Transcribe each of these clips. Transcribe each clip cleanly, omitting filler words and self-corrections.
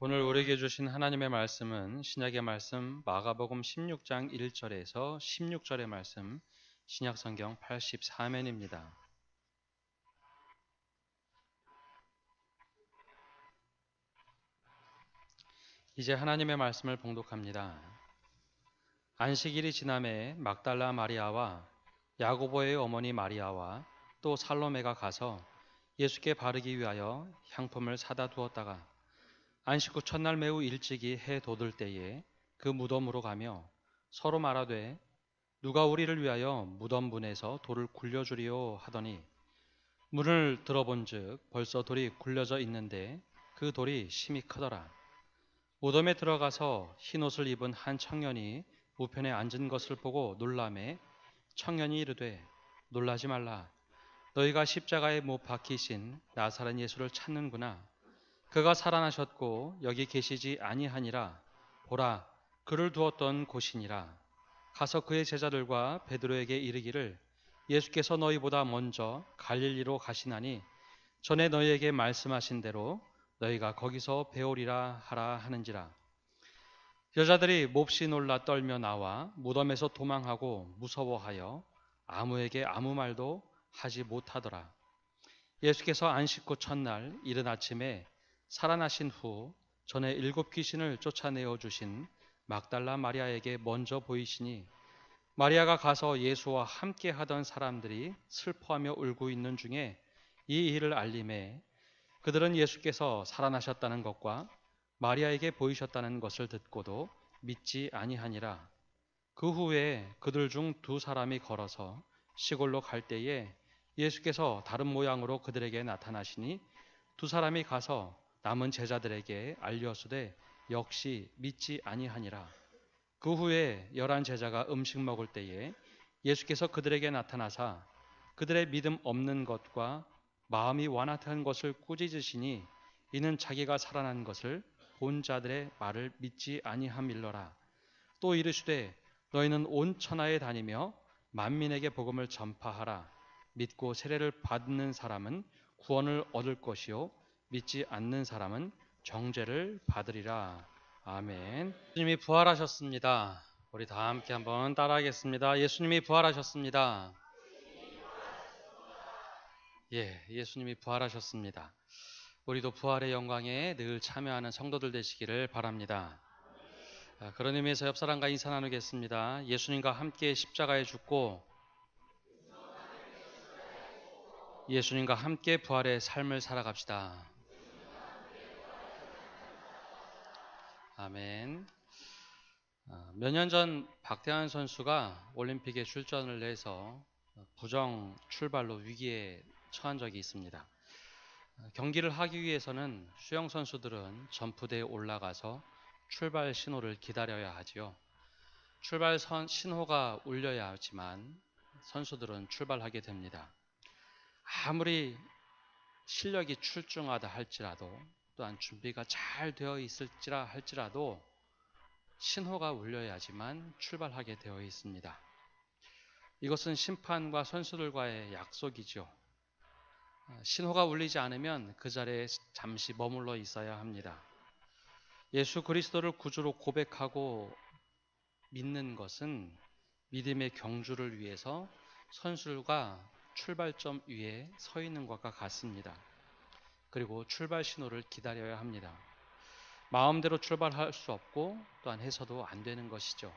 오늘 우리에게 주신 하나님의 말씀은 신약의 말씀 마가복음 16장 1절에서 16절의 말씀 신약성경 84면입니다. 이제 하나님의 말씀을 봉독합니다. 안식일이 지남에 막달라 마리아와 야고보의 어머니 마리아와 또 살로메가 가서 예수께 바르기 위하여 향품을 사다 두었다가 안식 후 첫날 매우 일찍이 해 돋을 때에 그 무덤으로 가며 서로 말하되 누가 우리를 위하여 무덤 문에서 돌을 굴려주리요 하더니 문을 들어본즉 벌써 돌이 굴려져 있는데 그 돌이 심히 크더라. 무덤에 들어가서 흰옷을 입은 한 청년이 우편에 앉은 것을 보고 놀라매 청년이 이르되 놀라지 말라. 너희가 십자가에 못 박히신 나사렛 예수를 찾는구나. 그가 살아나셨고 여기 계시지 아니하니라. 보라, 그를 두었던 곳이니라. 가서 그의 제자들과 베드로에게 이르기를 예수께서 너희보다 먼저 갈릴리로 가시나니 전에 너희에게 말씀하신 대로 너희가 거기서 배우리라 하라 하는지라. 여자들이 몹시 놀라 떨며 나와 무덤에서 도망하고 무서워하여 아무에게 아무 말도 하지 못하더라. 예수께서 안식 후 첫날 이른 아침에 살아나신 후 전에 7 귀신을 쫓아내어 주신 막달라 마리아에게 먼저 보이시니 마리아가 가서 예수와 함께 하던 사람들이 슬퍼하며 울고 있는 중에 이 일을 알림해 그들은 예수께서 살아나셨다는 것과 마리아에게 보이셨다는 것을 듣고도 믿지 아니하니라. 그 후에 그들 중 2 사람이 걸어서 시골로 갈 때에 예수께서 다른 모양으로 그들에게 나타나시니 2 사람이 가서 남은 제자들에게 알려주되 역시 믿지 아니하니라. 그 후에 11 제자가 음식 먹을 때에 예수께서 그들에게 나타나사 그들의 믿음 없는 것과 마음이 완악한 것을 꾸짖으시니 이는 자기가 살아난 것을 본 자들의 말을 믿지 아니함일러라. 또 이르시되 너희는 온 천하에 다니며 만민에게 복음을 전파하라. 믿고 세례를 받는 사람은 구원을 얻을 것이요 믿지 않는 사람은 정죄를 받으리라. 아멘. 예수님이 부활하셨습니다. 우리 다 함께 한번 따라하겠습니다. 예수님이 부활하셨습니다. 예, 예수님이 부활하셨습니다. 우리도 부활의 영광에 늘 참여하는 성도들 되시기를 바랍니다. 그런 의미에서 옆 사람과 인사 나누겠습니다. 예수님과 함께 십자가에 죽고 예수님과 함께 부활의 삶을 살아갑시다. 아멘. 몇 년 전 박태환 선수가 올림픽에 출전을 해서 부정 출발로 위기에 처한 적이 있습니다. 경기를 하기 위해서는 수영 선수들은 점프대에 올라가서 출발 신호를 기다려야 하지요. 출발 신호가 울려야 하지만 선수들은 출발하게 됩니다. 아무리 실력이 출중하다 할지라도 또한 준비가 잘 되어 있을지라 할지라도 신호가 울려야지만 출발하게 되어 있습니다. 이것은 심판과 선수들과의 약속이죠. 신호가 울리지 않으면 그 자리에 잠시 머물러 있어야 합니다. 예수 그리스도를 구주로 고백하고 믿는 것은 믿음의 경주를 위해서 선수가 출발점 위에 서 있는 것과 같습니다. 그리고 출발 신호를 기다려야 합니다. 마음대로 출발할 수 없고 또한 해서도 안 되는 것이죠.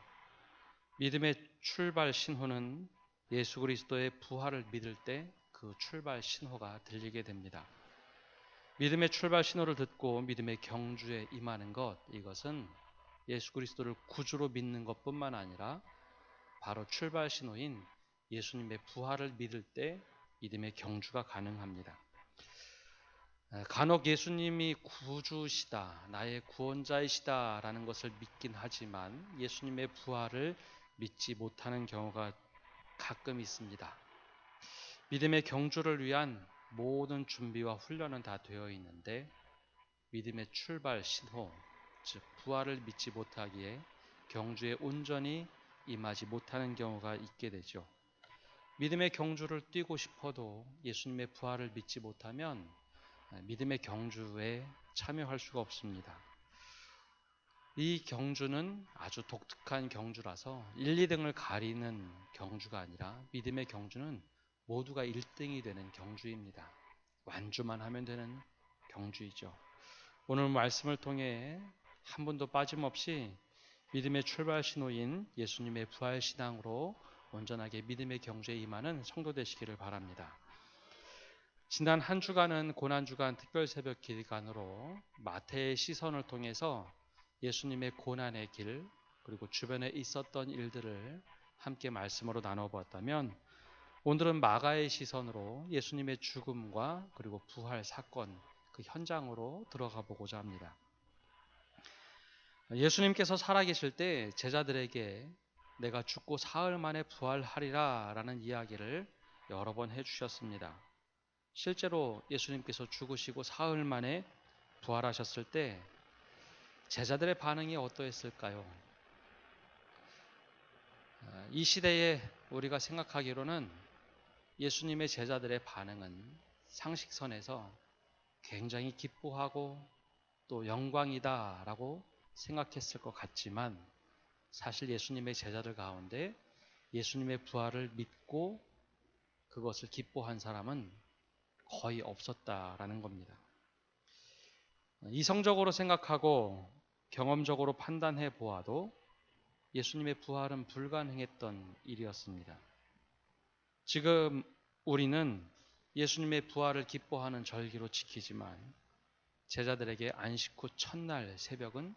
믿음의 출발 신호는 예수 그리스도의 부활을 믿을 때 그 출발 신호가 들리게 됩니다. 믿음의 출발 신호를 듣고 믿음의 경주에 임하는 것, 이것은 예수 그리스도를 구주로 믿는 것뿐만 아니라 바로 출발 신호인 예수님의 부활을 믿을 때 믿음의 경주가 가능합니다. 간혹 예수님이 구주시다, 나의 구원자이시다 라는 것을 믿긴 하지만 예수님의 부활을 믿지 못하는 경우가 가끔 있습니다. 믿음의 경주를 위한 모든 준비와 훈련은 다 되어 있는데 믿음의 출발 신호, 즉 부활을 믿지 못하기에 경주에 온전히 임하지 못하는 경우가 있게 되죠. 믿음의 경주를 뛰고 싶어도 예수님의 부활을 믿지 못하면 믿음의 경주에 참여할 수가 없습니다. 이 경주는 아주 독특한 경주라서 1, 2등을 가리는 경주가 아니라 믿음의 경주는 모두가 1등이 되는 경주입니다. 완주만 하면 되는 경주이죠. 오늘 말씀을 통해 한 분도 빠짐없이 믿음의 출발 신호인 예수님의 부활 신앙으로 온전하게 믿음의 경주에 임하는 성도 되시기를 바랍니다. 지난 한 주간은 고난주간 특별새벽 기간으로 마태의 시선을 통해서 예수님의 고난의 길 그리고 주변에 있었던 일들을 함께 말씀으로 나눠보았다면, 오늘은 마가의 시선으로 예수님의 죽음과 그리고 부활 사건 그 현장으로 들어가 보고자 합니다. 예수님께서 살아계실 때 제자들에게 내가 죽고 사흘 만에 부활하리라 라는 이야기를 여러 번 해주셨습니다. 실제로 예수님께서 죽으시고 사흘 만에 부활하셨을 때 제자들의 반응이 어떠했을까요? 이 시대에 우리가 생각하기로는 예수님의 제자들의 반응은 상식선에서 굉장히 기뻐하고 또 영광이다 라고 생각했을 것 같지만, 사실 예수님의 제자들 가운데 예수님의 부활을 믿고 그것을 기뻐한 사람은 거의 없었다라는 겁니다. 이성적으로 생각하고 경험적으로 판단해 보아도 예수님의 부활은 불가능했던 일이었습니다. 지금 우리는 예수님의 부활을 기뻐하는 절기로 지키지만 제자들에게 안식 후 첫날 새벽은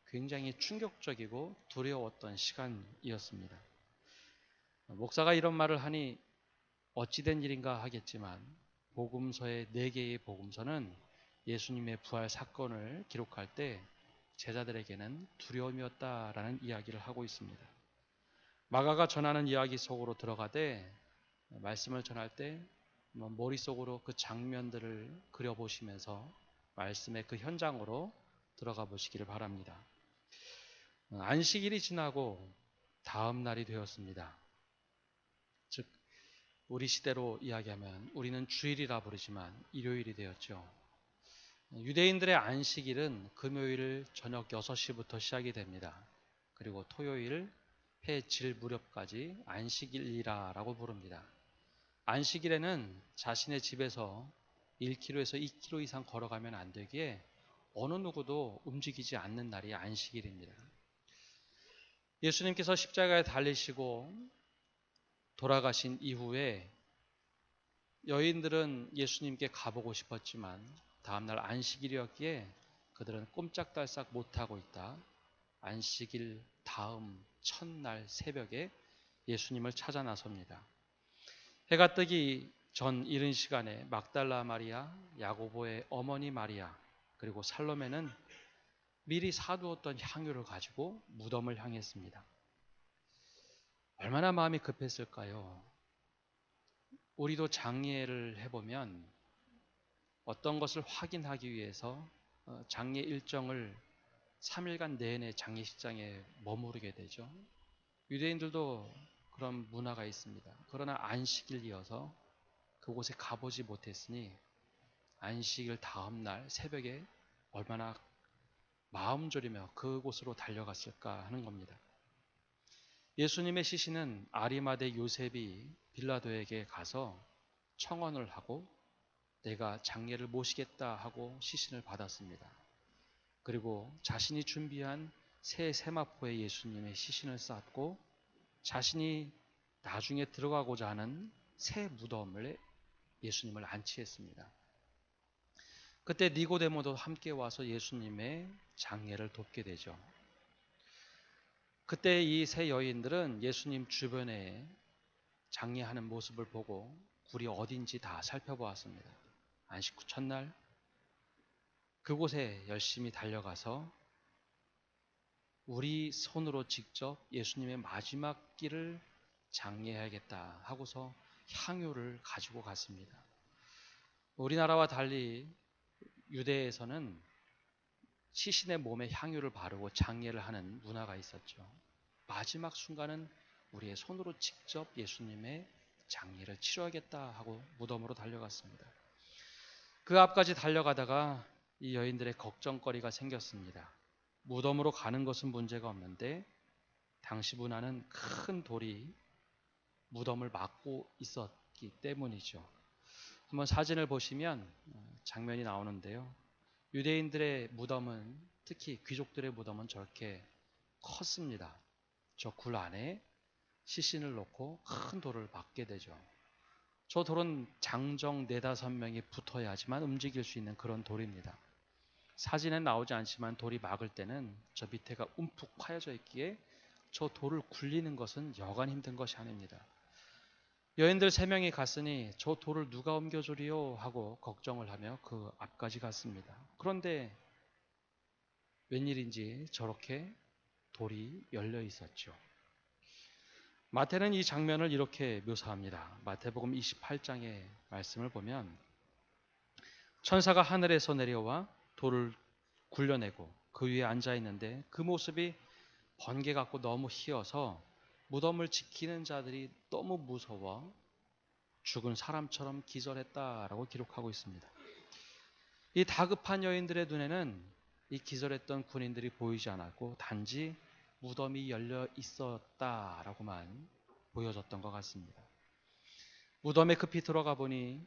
굉장히 충격적이고 두려웠던 시간이었습니다. 목사가 이런 말을 하니 어찌된 일인가 하겠지만 복음서의 4개의 복음서는 예수님의 부활 사건을 기록할 때 제자들에게는 두려움이었다라는 이야기를 하고 있습니다. 마가가 전하는 이야기 속으로 들어가되 말씀을 전할 때 머릿속으로 그 장면들을 그려보시면서 말씀의 그 현장으로 들어가 보시기를 바랍니다. 안식일이 지나고 다음 날이 되었습니다. 즉 우리 시대로 이야기하면 우리는 주일이라 부르지만 일요일이 되었죠. 유대인들의 안식일은 금요일 저녁 6시부터 시작이 됩니다. 그리고 토요일 해 질 무렵까지 안식일이라고 부릅니다. 안식일에는 자신의 집에서 1km에서 2km 이상 걸어가면 안 되기에 어느 누구도 움직이지 않는 날이 안식일입니다. 예수님께서 십자가에 달리시고 돌아가신 이후에 여인들은 예수님께 가보고 싶었지만 다음날 안식일이었기에 그들은 꼼짝달싹 못하고 있다. 안식일 다음 첫날 새벽에 예수님을 찾아 나섭니다. 해가 뜨기 전 이른 시간에 막달라 마리아, 야고보의 어머니 마리아, 그리고 살로메는 미리 사두었던 향유를 가지고 무덤을 향했습니다. 얼마나 마음이 급했을까요? 우리도 장례를 해보면 어떤 것을 확인하기 위해서 장례 일정을 3일간 내내 장례식장에 머무르게 되죠. 유대인들도 그런 문화가 있습니다. 그러나 안식일이어서 그곳에 가보지 못했으니 안식일 다음 날 새벽에 얼마나 마음 졸이며 그곳으로 달려갔을까 하는 겁니다. 예수님의 시신은 아리마대 요셉이 빌라도에게 가서 청혼을 하고 내가 장례를 모시겠다 하고 시신을 받았습니다. 그리고 자신이 준비한 새 세마포에 예수님의 시신을 쌓고 자신이 나중에 들어가고자 하는 새 무덤에 예수님을 안치했습니다. 그때 니고데모도 함께 와서 예수님의 장례를 돕게 되죠. 그때 이 세 여인들은 예수님 주변에 장례하는 모습을 보고 굴이 어딘지 다 살펴보았습니다. 안식 후 첫날 그곳에 열심히 달려가서 우리 손으로 직접 예수님의 마지막 길을 장례해야겠다 하고서 향유를 가지고 갔습니다. 우리나라와 달리 유대에서는 시신의 몸에 향유를 바르고 장례를 하는 문화가 있었죠. 마지막 순간은 우리의 손으로 직접 예수님의 장례를 치러야겠다 하고 무덤으로 달려갔습니다. 그 앞까지 달려가다가 이 여인들의 걱정거리가 생겼습니다. 무덤으로 가는 것은 문제가 없는데 당시 문화는 큰 돌이 무덤을 막고 있었기 때문이죠. 한번 사진을 보시면 장면이 나오는데요. 유대인들의 무덤은, 특히 귀족들의 무덤은 저렇게 컸습니다. 저 굴 안에 시신을 놓고 큰 돌을 막게 되죠. 저 돌은 장정 4-5명이 붙어야지만 움직일 수 있는 그런 돌입니다. 사진엔 나오지 않지만 돌이 막을 때는 저 밑에가 움푹 파여져 있기에 저 돌을 굴리는 것은 여간 힘든 것이 아닙니다. 여인들 3명이 갔으니 저 돌을 누가 옮겨주리요 하고 걱정을 하며 그 앞까지 갔습니다. 그런데 웬일인지 저렇게 돌이 열려 있었죠. 마태는 이 장면을 이렇게 묘사합니다. 마태복음 28장의 말씀을 보면 천사가 하늘에서 내려와 돌을 굴려내고 그 위에 앉아 있는데 그 모습이 번개 같고 너무 희어서 무덤을 지키는 자들이 너무 무서워 죽은 사람처럼 기절했다라고 기록하고 있습니다. 이 다급한 여인들의 눈에는 이 기절했던 군인들이 보이지 않았고 단지 무덤이 열려 있었다라고만 보여졌던 것 같습니다. 무덤에 급히 들어가 보니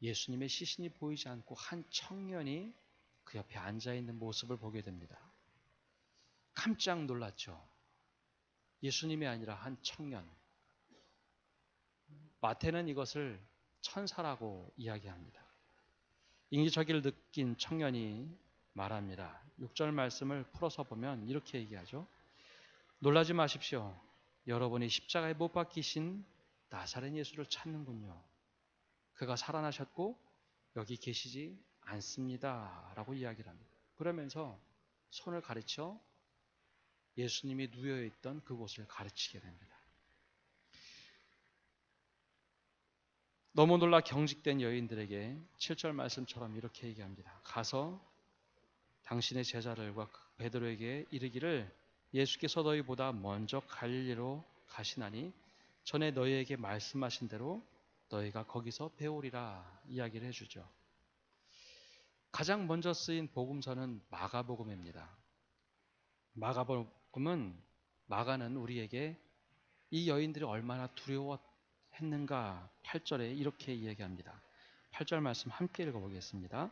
예수님의 시신이 보이지 않고 한 청년이 그 옆에 앉아있는 모습을 보게 됩니다. 깜짝 놀랐죠. 예수님이 아니라 한 청년. 마태는 이것을 천사라고 이야기합니다. 인기척이를 느낀 청년이 말합니다. 6절 말씀을 풀어서 보면 이렇게 얘기하죠. 놀라지 마십시오. 여러분이 십자가에 못 박히신 나사렛 예수를 찾는군요. 그가 살아나셨고 여기 계시지 않습니다. 라고 이야기를 합니다. 그러면서 손을 가르쳐 예수님이 누워있던 그곳을 가르치게 됩니다. 너무 놀라 경직된 여인들에게 7절 말씀처럼 이렇게 얘기합니다. 가서 당신의 제자들과 베드로에게 이르기를 예수께서 너희보다 먼저 갈릴리로 가시나니 전에 너희에게 말씀하신 대로 너희가 거기서 배우리라 이야기를 해주죠. 가장 먼저 쓰인 복음서는 마가복음입니다. 마가복음은 마가는 우리에게 이 여인들이 얼마나 두려워했는가 8절에 이렇게 이야기합니다. 8절 말씀 함께 읽어보겠습니다.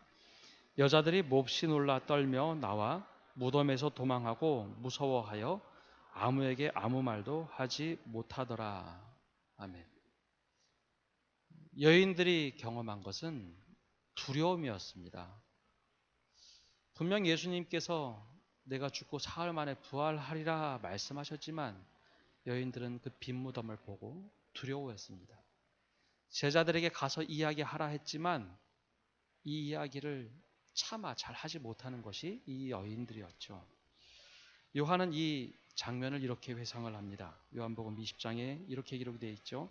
여자들이 몹시 놀라 떨며 나와 무덤에서 도망하고 무서워하여 아무에게 아무 말도 하지 못하더라. 아멘. 여인들이 경험한 것은 두려움이었습니다. 분명 예수님께서 내가 죽고 사흘 만에 부활하리라 말씀하셨지만 여인들은 그 빈 무덤을 보고 두려워했습니다. 제자들에게 가서 이야기하라 했지만 이 이야기를 차마 잘 하지 못하는 것이 이 여인들이었죠. 요한은 이 장면을 이렇게 회상을 합니다. 요한복음 20장에 이렇게 기록되어 있죠.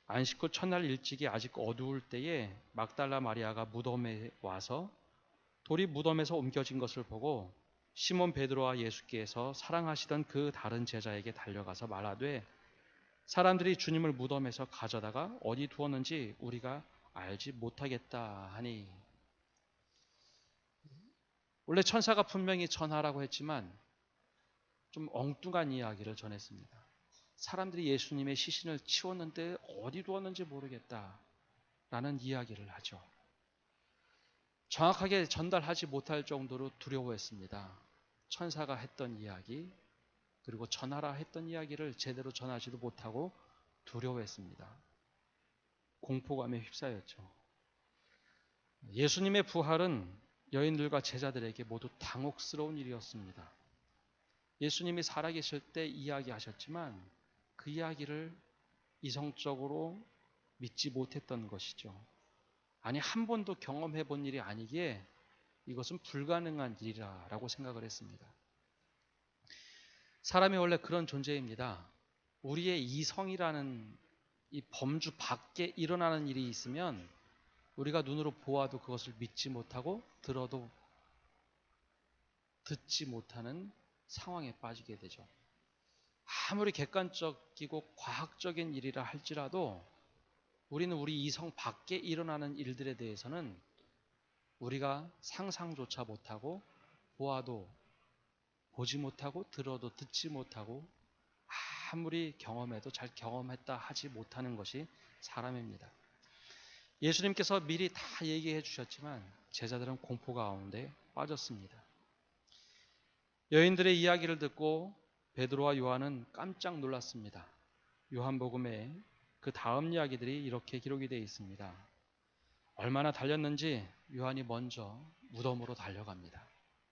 안식 후 첫날 일찍이 아직 어두울 때에 막달라 마리아가 무덤에 와서 돌이 무덤에서 옮겨진 것을 보고 시몬 베드로와 예수께서 사랑하시던 그 다른 제자에게 달려가서 말하되 사람들이 주님을 무덤에서 가져다가 어디 두었는지 우리가 알지 못하겠다 하니, 원래 천사가 분명히 전하라고 했지만 좀 엉뚱한 이야기를 전했습니다. 사람들이 예수님의 시신을 치웠는데 어디 두었는지 모르겠다라는 이야기를 하죠. 정확하게 전달하지 못할 정도로 두려워했습니다. 천사가 했던 이야기, 그리고 전하라 했던 이야기를 제대로 전하지도 못하고 두려워했습니다. 공포감에 휩싸였죠. 예수님의 부활은 여인들과 제자들에게 모두 당혹스러운 일이었습니다. 예수님이 살아계실 때 이야기하셨지만 그 이야기를 이성적으로 믿지 못했던 것이죠. 아니, 한 번도 경험해 본 일이 아니기에 이것은 불가능한 일이라고 생각을 했습니다. 사람이 원래 그런 존재입니다. 우리의 이성이라는 이 범주 밖에 일어나는 일이 있으면 우리가 눈으로 보아도 그것을 믿지 못하고 들어도 듣지 못하는 상황에 빠지게 되죠. 아무리 객관적이고 과학적인 일이라 할지라도 우리는 우리 이성 밖에 일어나는 일들에 대해서는 우리가 상상조차 못하고 보아도 보지 못하고 들어도 듣지 못하고 아무리 경험해도 잘 경험했다 하지 못하는 것이 사람입니다. 예수님께서 미리 다 얘기해 주셨지만 제자들은 공포 가운데 빠졌습니다. 여인들의 이야기를 듣고 베드로와 요한은 깜짝 놀랐습니다. 요한복음에 그 다음 이야기들이 이렇게 기록이 되어 있습니다. 얼마나 달렸는지 요한이 먼저 무덤으로 달려갑니다.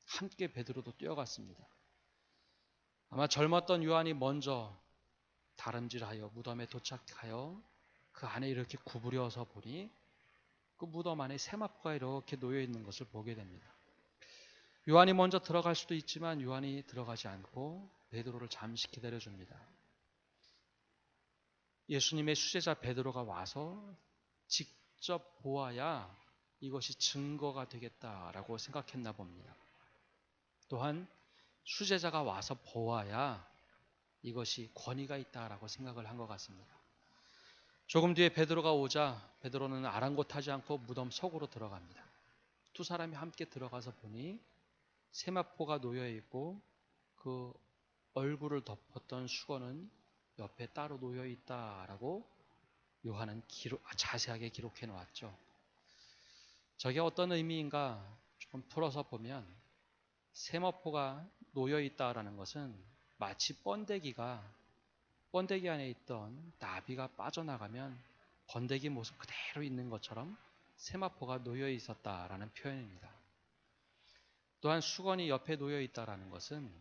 함께 베드로도 뛰어갔습니다. 아마 젊었던 요한이 먼저 다름질하여 무덤에 도착하여 그 안에 이렇게 구부려서 보니 그 무덤 안에 세마포가 이렇게 놓여 있는 것을 보게 됩니다. 요한이 먼저 들어갈 수도 있지만 요한이 들어가지 않고 베드로를 잠시 기다려줍니다. 예수님의 수제자 베드로가 와서 직접 보아야 이것이 증거가 되겠다라고 생각했나 봅니다. 또한 수제자가 와서 보아야 이것이 권위가 있다라고 생각을 한 것 같습니다. 조금 뒤에 베드로가 오자 베드로는 아랑곳하지 않고 무덤 속으로 들어갑니다. 두 사람이 함께 들어가서 보니 세마포가 놓여 있고 그 얼굴을 덮었던 수건은 옆에 따로 놓여 있다라고 요한은 자세하게 기록해 놓았죠. 저게 어떤 의미인가 조금 풀어서 보면 세마포가 놓여 있다라는 것은 마치 번데기 안에 있던 나비가 빠져나가면 번데기 모습 그대로 있는 것처럼 세마포가 놓여 있었다라는 표현입니다. 또한 수건이 옆에 놓여 있다라는 것은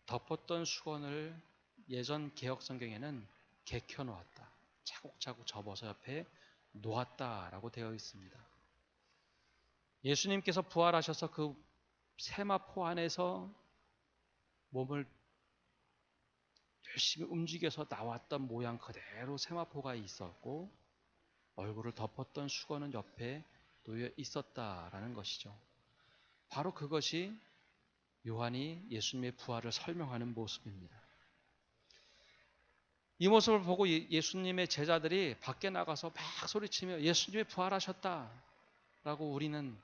덮었던 수건을 예전 개역 성경에는 개켜 놓았다, 차곡차곡 접어서 옆에 놓았다라고 되어 있습니다. 예수님께서 부활하셔서 그 세마포 안에서 몸을 열심히 움직여서 나왔던 모양 그대로 세마포가 있었고 얼굴을 덮었던 수건은 옆에 놓여 있었다라는 것이죠. 바로 그것이 요한이 예수님의 부활을 설명하는 모습입니다. 이 모습을 보고 예수님의 제자들이 밖에 나가서 막 소리치며 예수님이 부활하셨다 라고 우리는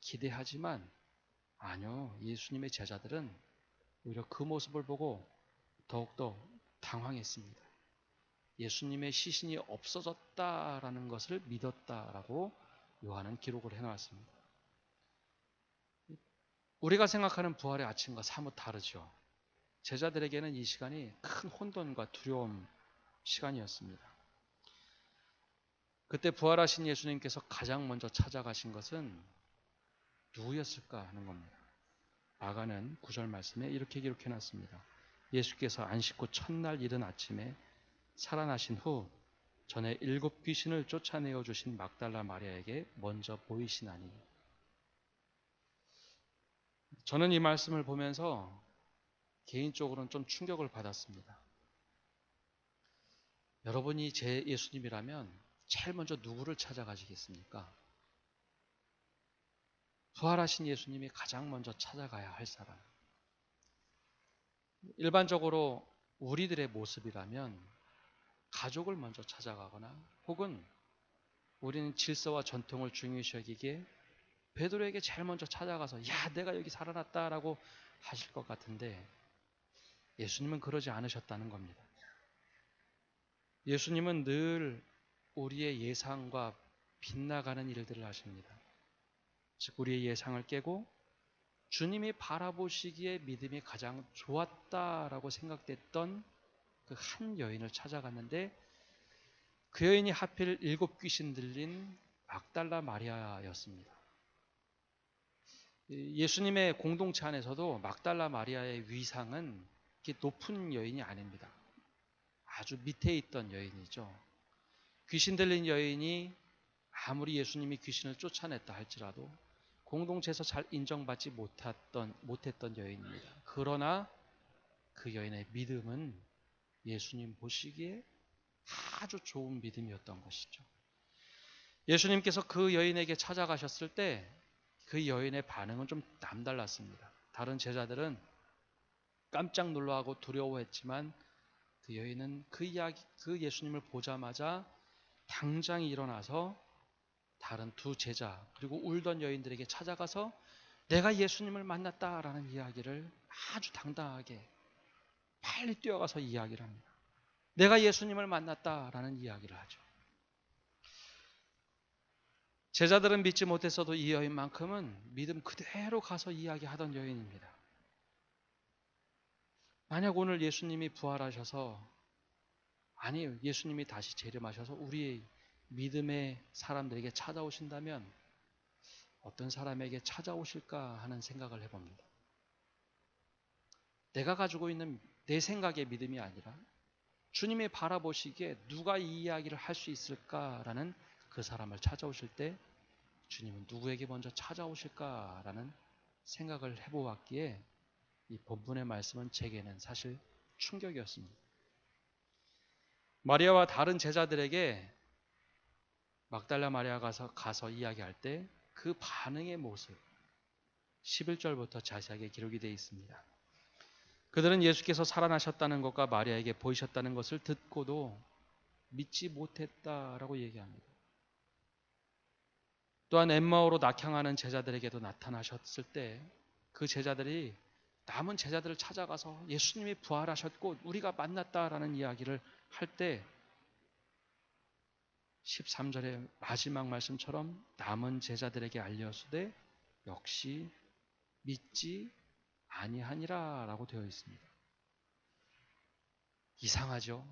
기대하지만 아니요, 예수님의 제자들은 오히려 그 모습을 보고 더욱더 당황했습니다. 예수님의 시신이 없어졌다라는 것을 믿었다라고 요한은 기록을 해놨습니다. 우리가 생각하는 부활의 아침과 사뭇 다르죠. 제자들에게는 이 시간이 큰 혼돈과 두려움 시간이었습니다. 그때 부활하신 예수님께서 가장 먼저 찾아가신 것은 누구였을까 하는 겁니다. 마가는 9절 말씀에 이렇게 기록해놨습니다. 예수께서 안식 후 첫날 이른 아침에 살아나신 후 전에 7 귀신을 쫓아내어 주신 막달라 마리아에게 먼저 보이시나니. 저는 이 말씀을 보면서 개인적으로는 좀 충격을 받았습니다. 여러분이 제 예수님이라면 제일 먼저 누구를 찾아가시겠습니까? 부활하신 예수님이 가장 먼저 찾아가야 할 사람. 일반적으로 우리들의 모습이라면 가족을 먼저 찾아가거나 혹은 우리는 질서와 전통을 중요시 여기기에 베드로에게 제일 먼저 찾아가서 야, 내가 여기 살아났다라고 하실 것 같은데 예수님은 그러지 않으셨다는 겁니다. 예수님은 늘 우리의 예상과 빗나가는 일들을 하십니다. 즉 우리의 예상을 깨고 주님이 바라보시기에 믿음이 가장 좋았다라고 생각됐던 그 한 여인을 찾아갔는데 그 여인이 하필 7 귀신 들린 막달라 마리아였습니다. 예수님의 공동체 안에서도 막달라 마리아의 위상은 높은 여인이 아닙니다. 아주 밑에 있던 여인이죠. 귀신 들린 여인이 아무리 예수님이 귀신을 쫓아냈다 할지라도 공동체에서 잘 인정받지 못했던 여인입니다. 그러나 그 여인의 믿음은 예수님 보시기에 아주 좋은 믿음이었던 것이죠. 예수님께서 그 여인에게 찾아가셨을 때 그 여인의 반응은 좀 남달랐습니다. 다른 제자들은 깜짝 놀라고 두려워했지만 그 여인은 그 예수님을 보자마자 당장 일어나서 다른 두 제자 그리고 울던 여인들에게 찾아가서 내가 예수님을 만났다라는 이야기를 아주 당당하게 빨리 뛰어가서 이야기를 합니다. 내가 예수님을 만났다라는 이야기를 하죠. 제자들은 믿지 못했어도 이 여인만큼은 믿음 그대로 가서 이야기하던 여인입니다. 만약 오늘 예수님이 부활하셔서, 아니 예수님이 다시 재림하셔서 우리의 믿음의 사람들에게 찾아오신다면 어떤 사람에게 찾아오실까 하는 생각을 해봅니다. 내가 가지고 있는 내 생각의 믿음이 아니라 주님이 바라보시기에 누가 이 이야기를 할 수 있을까라는 그 사람을 찾아오실 때 주님은 누구에게 먼저 찾아오실까라는 생각을 해보았기에 이 본문의 말씀은 제게는 사실 충격이었습니다. 마리아와 다른 제자들에게 막달라 마리아가 가서 이야기할 때 그 반응의 모습 11절부터 자세하게 기록이 되어 있습니다. 그들은 예수께서 살아나셨다는 것과 마리아에게 보이셨다는 것을 듣고도 믿지 못했다라고 얘기합니다. 또한 엠마오로 낙향하는 제자들에게도 나타나셨을 때 그 제자들이 남은 제자들을 찾아가서 예수님이 부활하셨고 우리가 만났다라는 이야기를 할 때 13절의 마지막 말씀처럼 남은 제자들에게 알려주되 역시 믿지 아니하니라 라고 되어 있습니다. 이상하죠?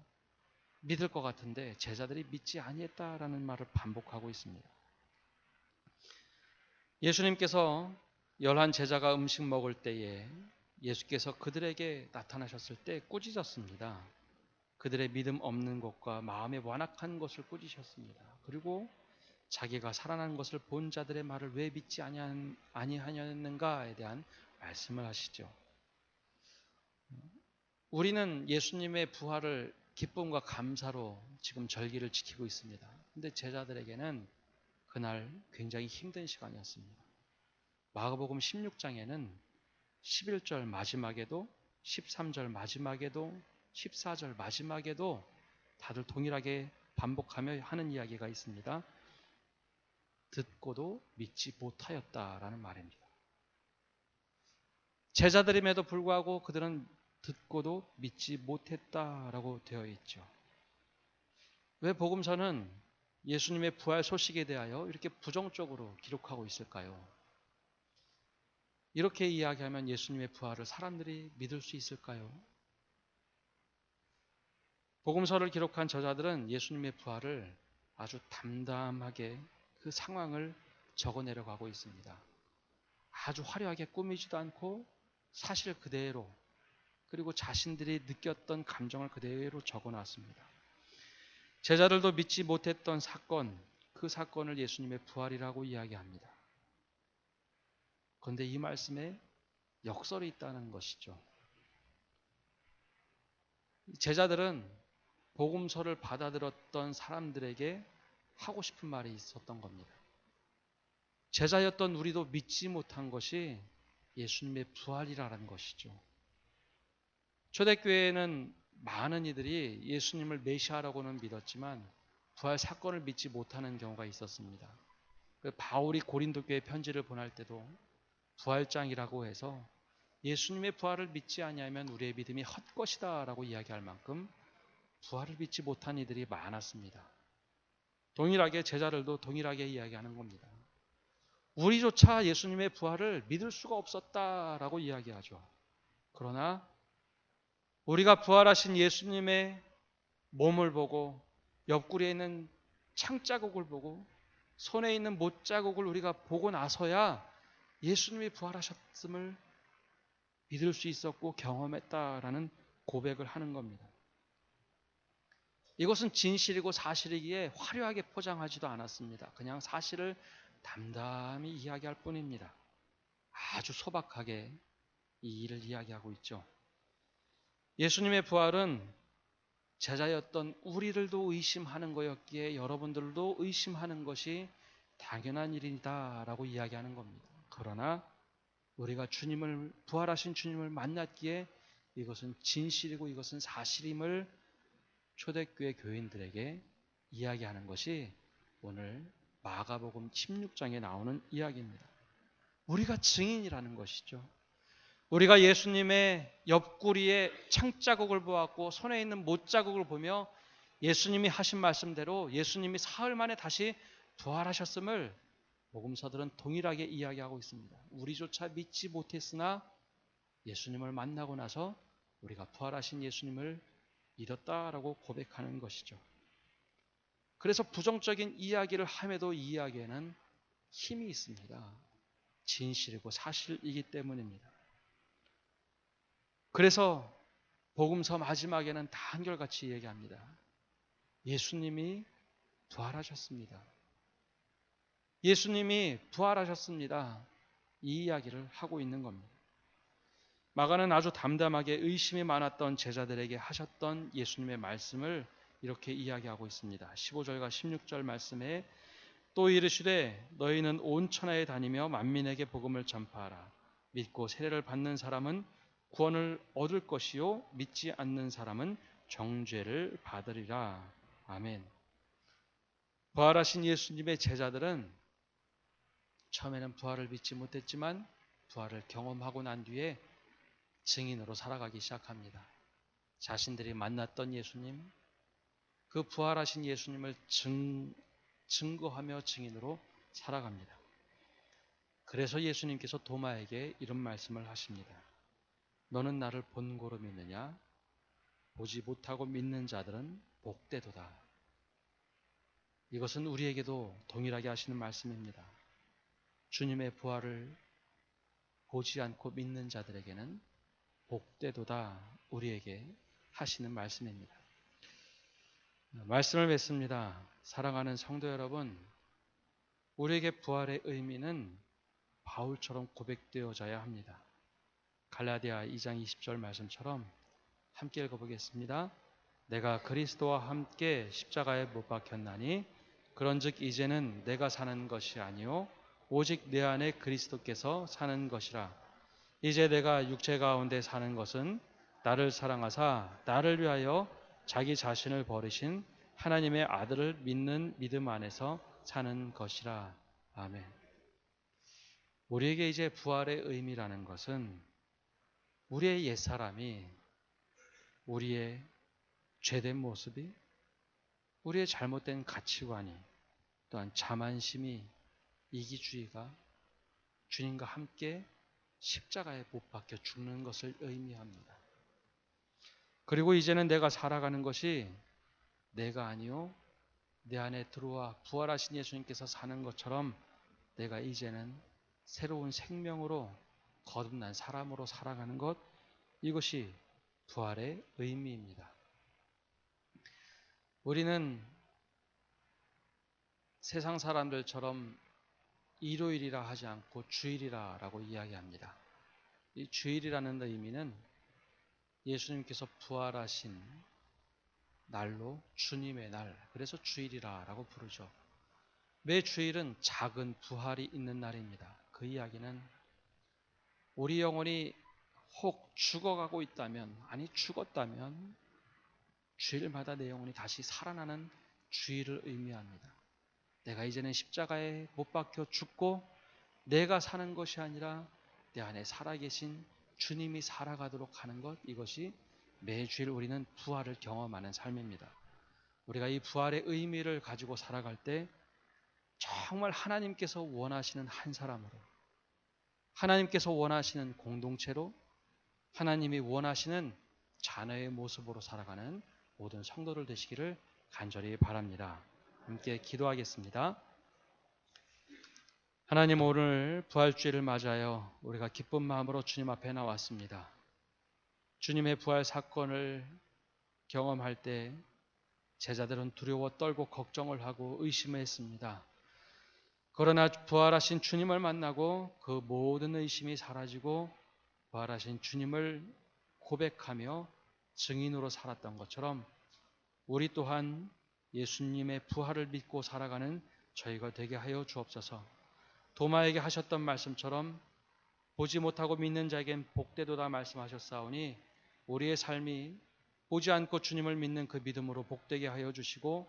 믿을 것 같은데 제자들이 믿지 아니했다라는 말을 반복하고 있습니다. 예수님께서 11제자가 음식 먹을 때에 예수께서 그들에게 나타나셨을 때 꾸짖었습니다. 그들의 믿음 없는 것과 마음에 완악한 것을 꾸짖으셨습니다. 그리고 자기가 살아난 것을 본 자들의 말을 왜 믿지 아니하였는가에 대한 말씀을 하시죠. 우리는 예수님의 부활을 기쁨과 감사로 지금 절기를 지키고 있습니다. 그런데 제자들에게는 그날 굉장히 힘든 시간이었습니다. 마가복음 16장에는 11절 마지막에도 13절 마지막에도 14절 마지막에도 다들 동일하게 반복하며 하는 이야기가 있습니다. 듣고도 믿지 못하였다라는 말입니다. 제자들임에도 불구하고 그들은 듣고도 믿지 못했다라고 되어 있죠. 왜 복음서는 예수님의 부활 소식에 대하여 이렇게 부정적으로 기록하고 있을까요? 이렇게 이야기하면 예수님의 부활을 사람들이 믿을 수 있을까요? 복음서를 기록한 저자들은 예수님의 부활을 아주 담담하게 그 상황을 적어내려가고 있습니다. 아주 화려하게 꾸미지도 않고 사실 그대로, 그리고 자신들이 느꼈던 감정을 그대로 적어놨습니다. 제자들도 믿지 못했던 사건, 그 사건을 예수님의 부활이라고 이야기합니다. 그런데 이 말씀에 역설이 있다는 것이죠. 제자들은 복음서를 받아들였던 사람들에게 하고 싶은 말이 있었던 겁니다. 제자였던 우리도 믿지 못한 것이 예수님의 부활이라는 것이죠. 초대교회에는 많은 이들이 예수님을 메시아라고는 믿었지만 부활 사건을 믿지 못하는 경우가 있었습니다. 바울이 고린도 교회 편지를 보낼 때도 부활장이라고 해서 예수님의 부활을 믿지 아니하면 우리의 믿음이 헛것이다 라고 이야기할 만큼 부활을 믿지 못한 이들이 많았습니다. 동일하게 제자들도 동일하게 이야기하는 겁니다. 우리조차 예수님의 부활을 믿을 수가 없었다라고 이야기하죠. 그러나 우리가 부활하신 예수님의 몸을 보고 옆구리에 있는 창자국을 보고 손에 있는 못자국을 우리가 보고 나서야 예수님이 부활하셨음을 믿을 수 있었고 경험했다라는 고백을 하는 겁니다. 이것은 진실이고 사실이기에 화려하게 포장하지도 않았습니다. 그냥 사실을 담담히 이야기할 뿐입니다. 아주 소박하게 이 일을 이야기하고 있죠. 예수님의 부활은 제자였던 우리들도 의심하는 거였기에 여러분들도 의심하는 것이 당연한 일이다라고 이야기하는 겁니다. 그러나 우리가 부활하신 주님을 만났기에 이것은 진실이고 이것은 사실임을 초대교회 교인들에게 이야기하는 것이 오늘 마가복음 16장에 나오는 이야기입니다. 우리가 증인이라는 것이죠. 우리가 예수님의 옆구리에 창자국을 보았고 손에 있는 못자국을 보며 예수님이 하신 말씀대로 예수님이 사흘 만에 다시 부활하셨음을 복음서들은 동일하게 이야기하고 있습니다. 우리조차 믿지 못했으나 예수님을 만나고 나서 우리가 부활하신 예수님을 믿었다라고 고백하는 것이죠. 그래서 부정적인 이야기를 함에도 이 이야기에는 힘이 있습니다. 진실이고 사실이기 때문입니다. 그래서 복음서 마지막에는 다 한결같이 얘기합니다. 예수님이 부활하셨습니다. 예수님이 부활하셨습니다. 이 이야기를 하고 있는 겁니다. 마가는 아주 담담하게 의심이 많았던 제자들에게 하셨던 예수님의 말씀을 이렇게 이야기하고 있습니다. 15절과 16절 말씀에 또 이르시되 너희는 온 천하에 다니며 만민에게 복음을 전파하라. 믿고 세례를 받는 사람은 구원을 얻을 것이요 믿지 않는 사람은 정죄를 받으리라. 아멘. 부활하신 예수님의 제자들은 처음에는 부활을 믿지 못했지만 부활을 경험하고 난 뒤에 증인으로 살아가기 시작합니다. 자신들이 만났던 예수님, 그 부활하신 예수님을 증거하며 증인으로 살아갑니다. 그래서 예수님께서 도마에게 이런 말씀을 하십니다. 너는 나를 본고로 믿느냐? 보지 못하고 믿는 자들은 복되도다. 이것은 우리에게도 동일하게 하시는 말씀입니다. 주님의 부활을 보지 않고 믿는 자들에게는 복되도다 우리에게 하시는 말씀입니다. 말씀을 맺습니다. 사랑하는 성도 여러분, 우리에게 부활의 의미는 바울처럼 고백되어져야 합니다. 갈라디아 2장 20절 말씀처럼 함께 읽어보겠습니다. 내가 그리스도와 함께 십자가에 못 박혔나니 그런즉 이제는 내가 사는 것이 아니요 오직 내 안에 그리스도께서 사는 것이라. 이제 내가 육체 가운데 사는 것은 나를 사랑하사 나를 위하여 자기 자신을 버리신 하나님의 아들을 믿는 믿음 안에서 사는 것이라. 아멘. 우리에게 이제 부활의 의미라는 것은 우리의 옛사람이, 우리의 죄된 모습이, 우리의 잘못된 가치관이, 또한 자만심이, 이기주의가 주님과 함께 십자가에 못 박혀 죽는 것을 의미합니다. 그리고 이제는 내가 살아가는 것이 내가 아니요 내 안에 들어와 부활하신 예수님께서 사는 것처럼 내가 이제는 새로운 생명으로 거듭난 사람으로 살아가는 것, 이것이 부활의 의미입니다. 우리는 세상 사람들처럼 일요일이라 하지 않고 주일이라고 이야기합니다. 이 주일이라는 의미는 예수님께서 부활하신 날로 주님의 날, 그래서 주일이라고 부르죠. 매 주일은 작은 부활이 있는 날입니다. 그 이야기는 우리 영혼이 혹 죽어가고 있다면, 아니 죽었다면 주일마다 내 영혼이 다시 살아나는 주일을 의미합니다. 내가 이제는 십자가에 못 박혀 죽고 내가 사는 것이 아니라 내 안에 살아계신 주님이 살아가도록 하는 것, 이것이 매주일 우리는 부활을 경험하는 삶입니다. 우리가 이 부활의 의미를 가지고 살아갈 때 정말 하나님께서 원하시는 한 사람으로, 하나님께서 원하시는 공동체로, 하나님이 원하시는 자녀의 모습으로 살아가는 모든 성도들 되시기를 간절히 바랍니다. 함께 기도하겠습니다. 하나님, 오늘 부활주일을 맞아요 우리가 기쁜 마음으로 주님 앞에 나왔습니다. 주님의 부활 사건을 경험할 때 제자들은 두려워 떨고 걱정을 하고 의심했습니다. 그러나 부활하신 주님을 만나고 그 모든 의심이 사라지고 부활하신 주님을 고백하며 증인으로 살았던 것처럼 우리 또한 예수님의 부활을 믿고 살아가는 저희가 되게 하여 주옵소서. 도마에게 하셨던 말씀처럼 보지 못하고 믿는 자에겐 복되도다 말씀하셨사오니 우리의 삶이 보지 않고 주님을 믿는 그 믿음으로 복되게 하여 주시고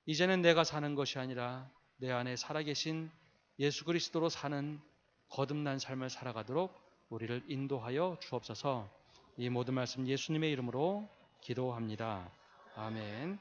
이제는 내가 사는 것이 아니라 내 안에 살아계신 예수 그리스도로 사는 거듭난 삶을 살아가도록 우리를 인도하여 주옵소서. 이 모든 말씀 예수님의 이름으로 기도합니다. 아멘.